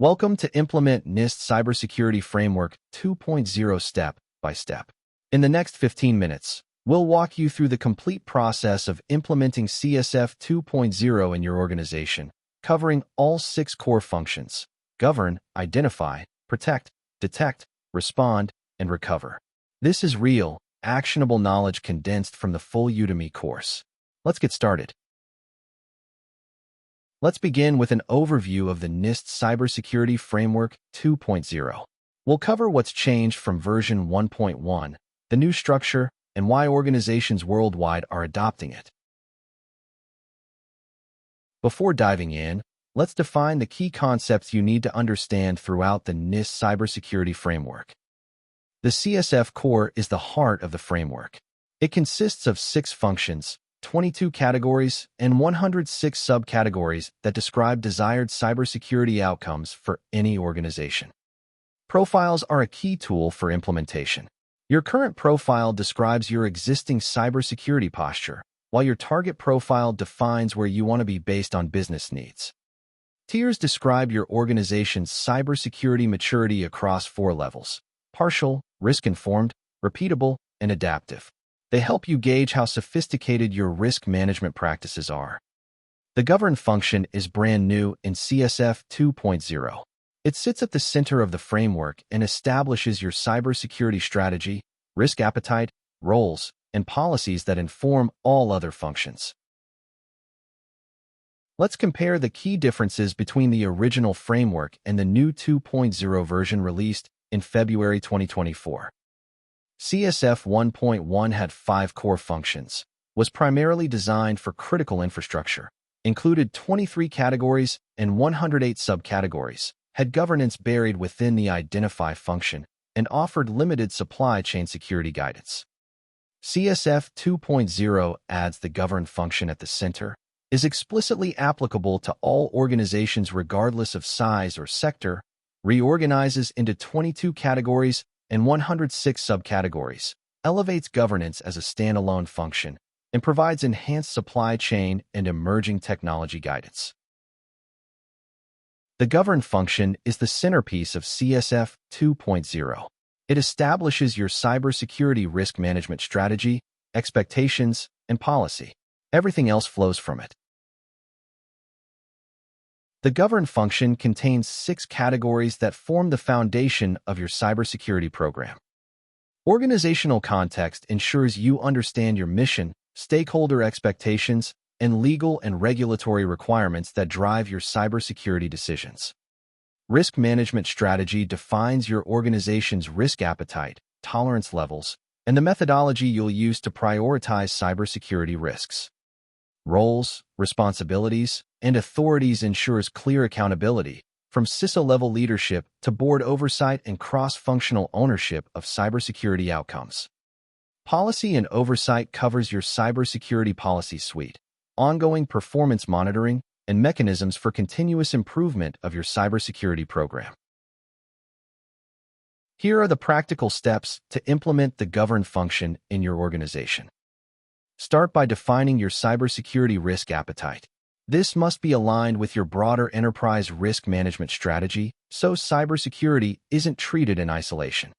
Welcome to implement NIST Cybersecurity Framework 2.0 step by step. In the next 15 minutes, we'll walk you through the complete process of implementing CSF 2.0 in your organization, covering all 6 core functions: govern, identify, protect, detect, respond, and recover. This is real, actionable knowledge condensed from the full Udemy course. Let's get started. Let's begin with an overview of the NIST Cybersecurity Framework 2.0. We'll cover what's changed from version 1.1, the new structure, and why organizations worldwide are adopting it. Before diving in, let's define the key concepts you need to understand throughout the NIST Cybersecurity Framework. The CSF core is the heart of the framework. It consists of 6 functions, 22 categories, and 106 subcategories that describe desired cybersecurity outcomes for any organization. Profiles are a key tool for implementation. Your current profile describes your existing cybersecurity posture, while your target profile defines where you want to be based on business needs. Tiers describe your organization's cybersecurity maturity across 4 levels: partial, risk-informed, repeatable, and adaptive. They help you gauge how sophisticated your risk management practices are. The govern function is brand new in CSF 2.0. It sits at the center of the framework and establishes your cybersecurity strategy, risk appetite, roles, and policies that inform all other functions. Let's compare the key differences between the original framework and the new 2.0 version released in February 2024. CSF 1.1 had 5 core functions, was primarily designed for critical infrastructure, included 23 categories and 108 subcategories, had governance buried within the identify function, and offered limited supply chain security guidance. CSF 2.0 adds the govern function at the center, is explicitly applicable to all organizations regardless of size or sector, reorganizes into 22 categories and 106 subcategories, elevates governance as a standalone function, and provides enhanced supply chain and emerging technology guidance. The govern function is the centerpiece of CSF 2.0. It establishes your cybersecurity risk management strategy, expectations, and policy. Everything else flows from it. The govern function contains 6 categories that form the foundation of your cybersecurity program. Organizational context ensures you understand your mission, stakeholder expectations, and legal and regulatory requirements that drive your cybersecurity decisions. Risk management strategy defines your organization's risk appetite, tolerance levels, and the methodology you'll use to prioritize cybersecurity risks. Roles, responsibilities, and authorities ensures clear accountability, from CISO-level leadership to board oversight and cross-functional ownership of cybersecurity outcomes. Policy and oversight covers your cybersecurity policy suite, ongoing performance monitoring, and mechanisms for continuous improvement of your cybersecurity program. Here are the practical steps to implement the govern function in your organization. Start by defining your cybersecurity risk appetite. This must be aligned with your broader enterprise risk management strategy, so cybersecurity isn't treated in isolation.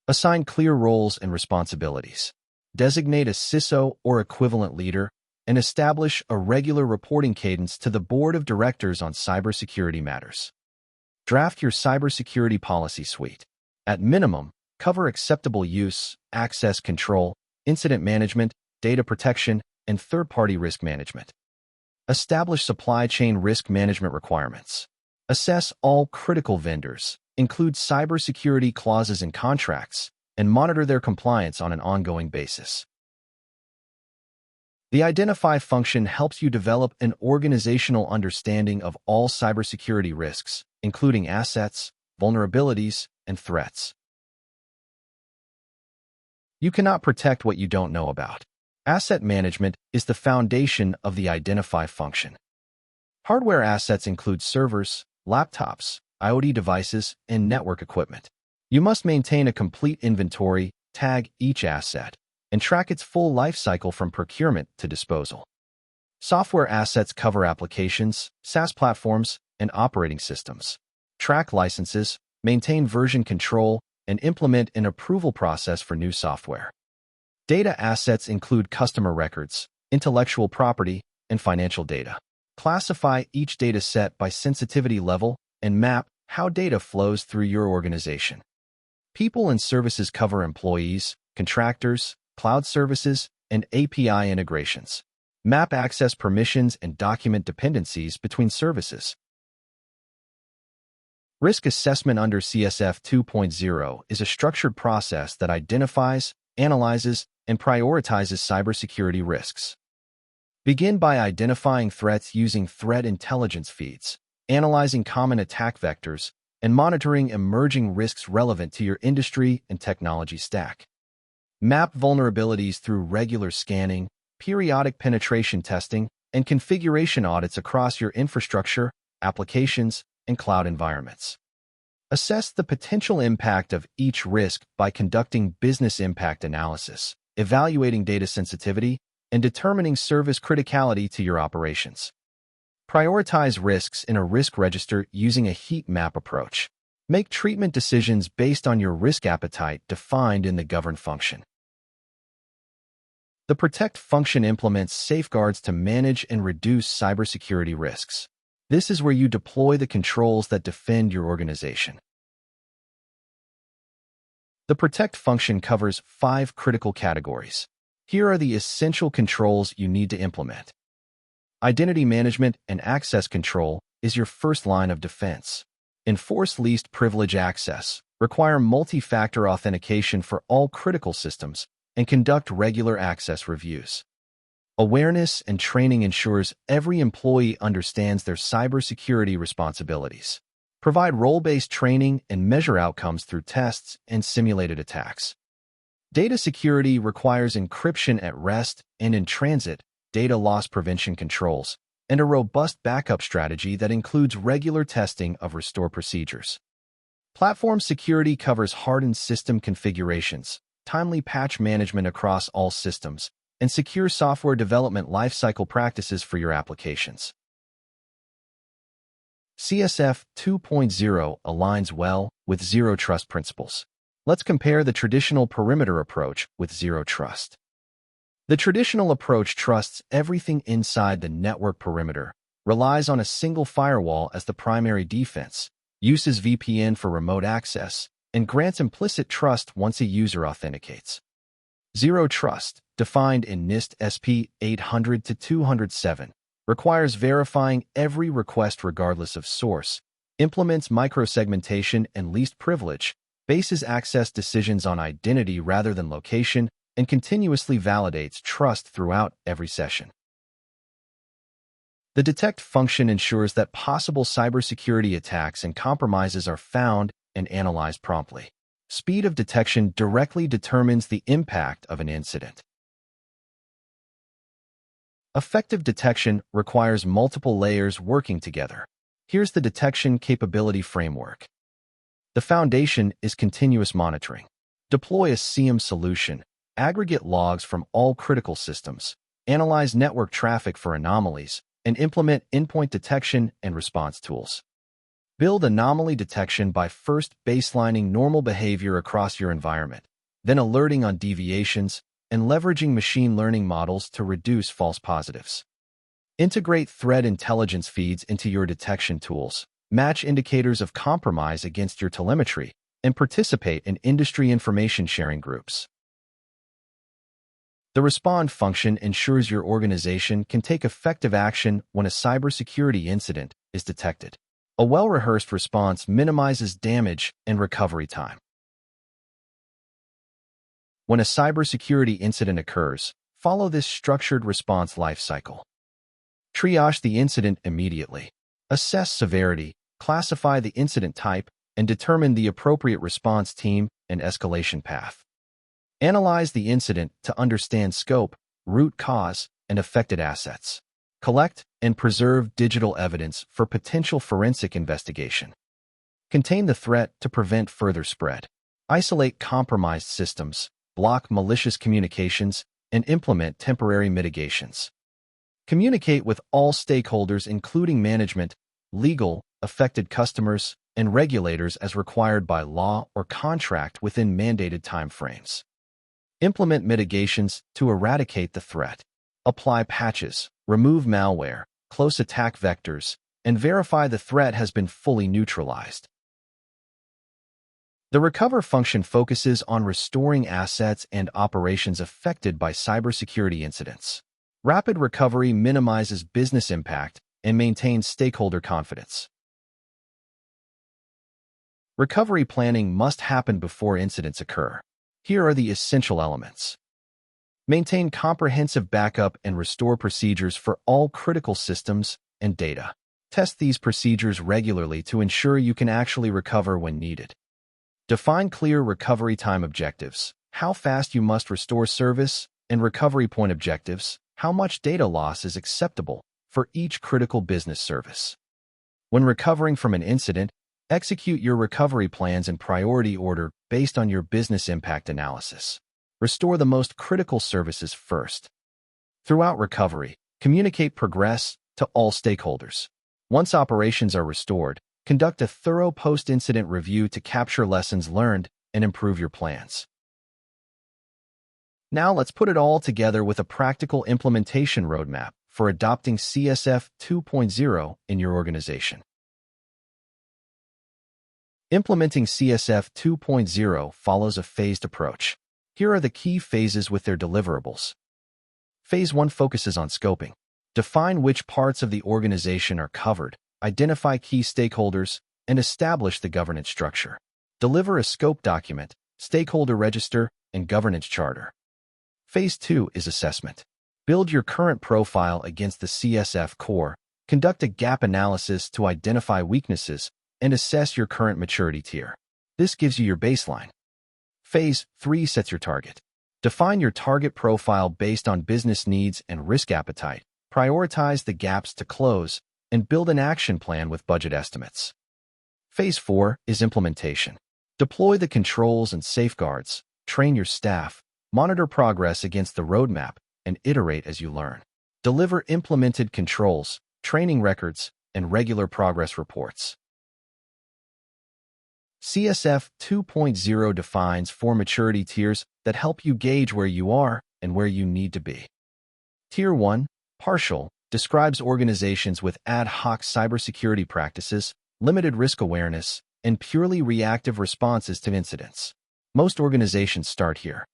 Assign clear roles and responsibilities. Designate a CISO or equivalent leader, and establish a regular reporting cadence to the board of directors on cybersecurity matters. Draft your cybersecurity policy suite. At minimum, cover acceptable use, access control, incident management, data protection, and third-party risk management. Establish supply chain risk management requirements. Assess all critical vendors, include cybersecurity clauses in contracts, and monitor their compliance on an ongoing basis. The identify function helps you develop an organizational understanding of all cybersecurity risks, including assets, vulnerabilities, and threats. You cannot protect what you don't know about. Asset management is the foundation of the identify function. Hardware assets include servers, laptops, IoT devices, and network equipment. You must maintain a complete inventory, tag each asset, and track its full life cycle from procurement to disposal. Software assets cover applications, SaaS platforms, and operating systems. track licenses, maintain version control, and implement an approval process for new software. Data assets include customer records, intellectual property, and financial data. Classify each data set by sensitivity level and map how data flows through your organization. People and services cover employees, contractors, cloud services, and API integrations. Map access permissions and document dependencies between services. Risk assessment under CSF 2.0 is a structured process that identifies, analyzes, and prioritizes cybersecurity risks. Begin by identifying threats using threat intelligence feeds, analyzing common attack vectors, and monitoring emerging risks relevant to your industry and technology stack. Map vulnerabilities through regular scanning, periodic penetration testing, and configuration audits across your infrastructure, applications, and cloud environments. Assess the potential impact of each risk by conducting business impact analysis, evaluating data sensitivity, and determining service criticality to your operations. Prioritize risks in a risk register using a heat map approach. Make treatment decisions based on your risk appetite defined in the govern function. The protect function implements safeguards to manage and reduce cybersecurity risks. This is where you deploy the controls that defend your organization. The protect function covers 5 critical categories. Here are the essential controls you need to implement. Identity management and access control is your first line of defense. Enforce least privilege access, require multi-factor authentication for all critical systems, and conduct regular access reviews. Awareness and training ensures every employee understands their cybersecurity responsibilities. Provide role-based training and measure outcomes through tests and simulated attacks. Data security requires encryption at rest and in transit, data loss prevention controls, and a robust backup strategy that includes regular testing of restore procedures. Platform security covers hardened system configurations, timely patch management across all systems, and secure software development lifecycle practices for your applications. CSF 2.0 aligns well with Zero Trust principles. Let's compare the traditional perimeter approach with Zero Trust. The traditional approach trusts everything inside the network perimeter, relies on a single firewall as the primary defense, uses VPN for remote access, and grants implicit trust once a user authenticates. Zero Trust, defined in NIST SP 800-207, requires verifying every request regardless of source, implements microsegmentation and least privilege, bases access decisions on identity rather than location, and continuously validates trust throughout every session. The detect function ensures that possible cybersecurity attacks and compromises are found and analyzed promptly. Speed of detection directly determines the impact of an incident. Effective detection requires multiple layers working together. Here's the detection capability framework. The foundation is continuous monitoring. Deploy a SIEM solution, aggregate logs from all critical systems, analyze network traffic for anomalies, and implement endpoint detection and response tools. Build anomaly detection by first baselining normal behavior across your environment, then alerting on deviations, and leveraging machine learning models to reduce false positives. Integrate threat intelligence feeds into your detection tools, match indicators of compromise against your telemetry, and participate in industry information sharing groups. The respond function ensures your organization can take effective action when a cybersecurity incident is detected. A well-rehearsed response minimizes damage and recovery time. When a cybersecurity incident occurs, follow this structured response lifecycle. Triage the incident immediately. Assess severity, classify the incident type, and determine the appropriate response team and escalation path. Analyze the incident to understand scope, root cause, and affected assets. Collect and preserve digital evidence for potential forensic investigation. Contain the threat to prevent further spread. Isolate compromised systems, block malicious communications, and implement temporary mitigations. Communicate with all stakeholders including management, legal, affected customers, and regulators as required by law or contract within mandated timeframes. Implement mitigations to eradicate the threat. Apply patches, remove malware, close attack vectors, and verify the threat has been fully neutralized. The recover function focuses on restoring assets and operations affected by cybersecurity incidents. Rapid recovery minimizes business impact and maintains stakeholder confidence. Recovery planning must happen before incidents occur. Here are the essential elements. Maintain comprehensive backup and restore procedures for all critical systems and data. Test these procedures regularly to ensure you can actually recover when needed. Define clear recovery time objectives, how fast you must restore service, and recovery point objectives, how much data loss is acceptable for each critical business service. When recovering from an incident, execute your recovery plans in priority order based on your business impact analysis. Restore the most critical services first. Throughout recovery, communicate progress to all stakeholders. Once operations are restored, conduct a thorough post-incident review to capture lessons learned and improve your plans. Now let's put it all together with a practical implementation roadmap for adopting CSF 2.0 in your organization. Implementing CSF 2.0 follows a phased approach. Here are the key phases with their deliverables. Phase 1 focuses on scoping. Define which parts of the organization are covered, identify key stakeholders, and establish the governance structure. Deliver a scope document, stakeholder register, and governance charter. Phase 2 is assessment. Build your current profile against the CSF core, conduct a gap analysis to identify weaknesses, and assess your current maturity tier. This gives you your baseline. Phase 3 sets your target. Define your target profile based on business needs and risk appetite. Prioritize the gaps to close, and build an action plan with budget estimates. Phase 4 is implementation. Deploy the controls and safeguards, train your staff, monitor progress against the roadmap, and iterate as you learn. Deliver implemented controls, training records, and regular progress reports. CSF 2.0 defines 4 maturity tiers that help you gauge where you are and where you need to be. Tier 1, partial, describes organizations with ad hoc cybersecurity practices, limited risk awareness, and purely reactive responses to incidents. Most organizations start here.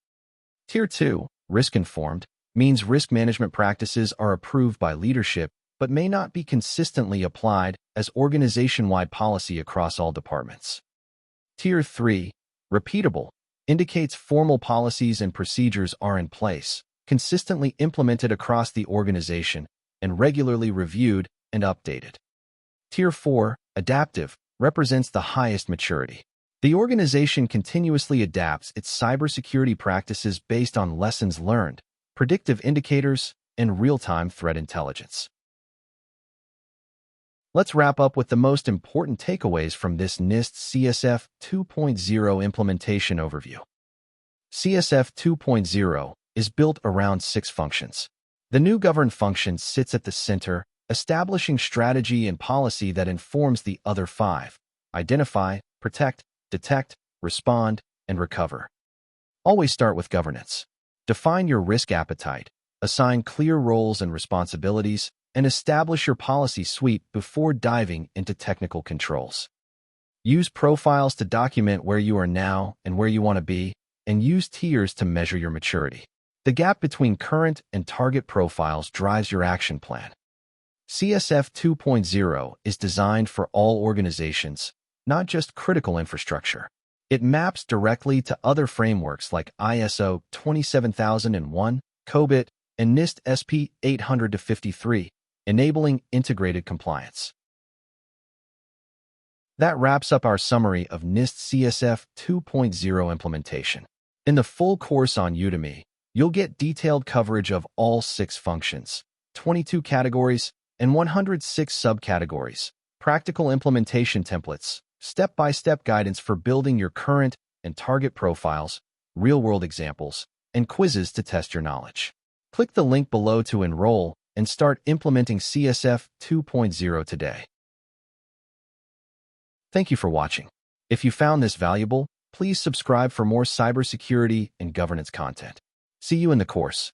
Tier 2, risk-informed, means risk management practices are approved by leadership but may not be consistently applied as organization-wide policy across all departments. Tier 3, repeatable, indicates formal policies and procedures are in place, consistently implemented across the organization, and regularly reviewed and updated. Tier 4, adaptive, represents the highest maturity. The organization continuously adapts its cybersecurity practices based on lessons learned, predictive indicators, and real-time threat intelligence. Let's wrap up with the most important takeaways from this NIST CSF 2.0 implementation overview. CSF 2.0 is built around 6 functions. The new govern function sits at the center, establishing strategy and policy that informs the other 5: identify, protect, detect, respond, and recover. Always start with governance. Define your risk appetite, assign clear roles and responsibilities, and establish your policy suite before diving into technical controls. Use profiles to document where you are now and where you want to be, and use tiers to measure your maturity. The gap between current and target profiles drives your action plan. CSF 2.0 is designed for all organizations, not just critical infrastructure. It maps directly to other frameworks like ISO 27001, COBIT, and NIST SP 800-53, enabling integrated compliance. That wraps up our summary of NIST CSF 2.0 implementation. In the full course on Udemy, you'll get detailed coverage of all 6 functions, 22 categories, and 106 subcategories, practical implementation templates, step-by-step guidance for building your current and target profiles, real-world examples, and quizzes to test your knowledge. Click the link below to enroll and start implementing CSF 2.0 today. Thank you for watching. If you found this valuable, please subscribe for more cybersecurity and governance content. See you in the course.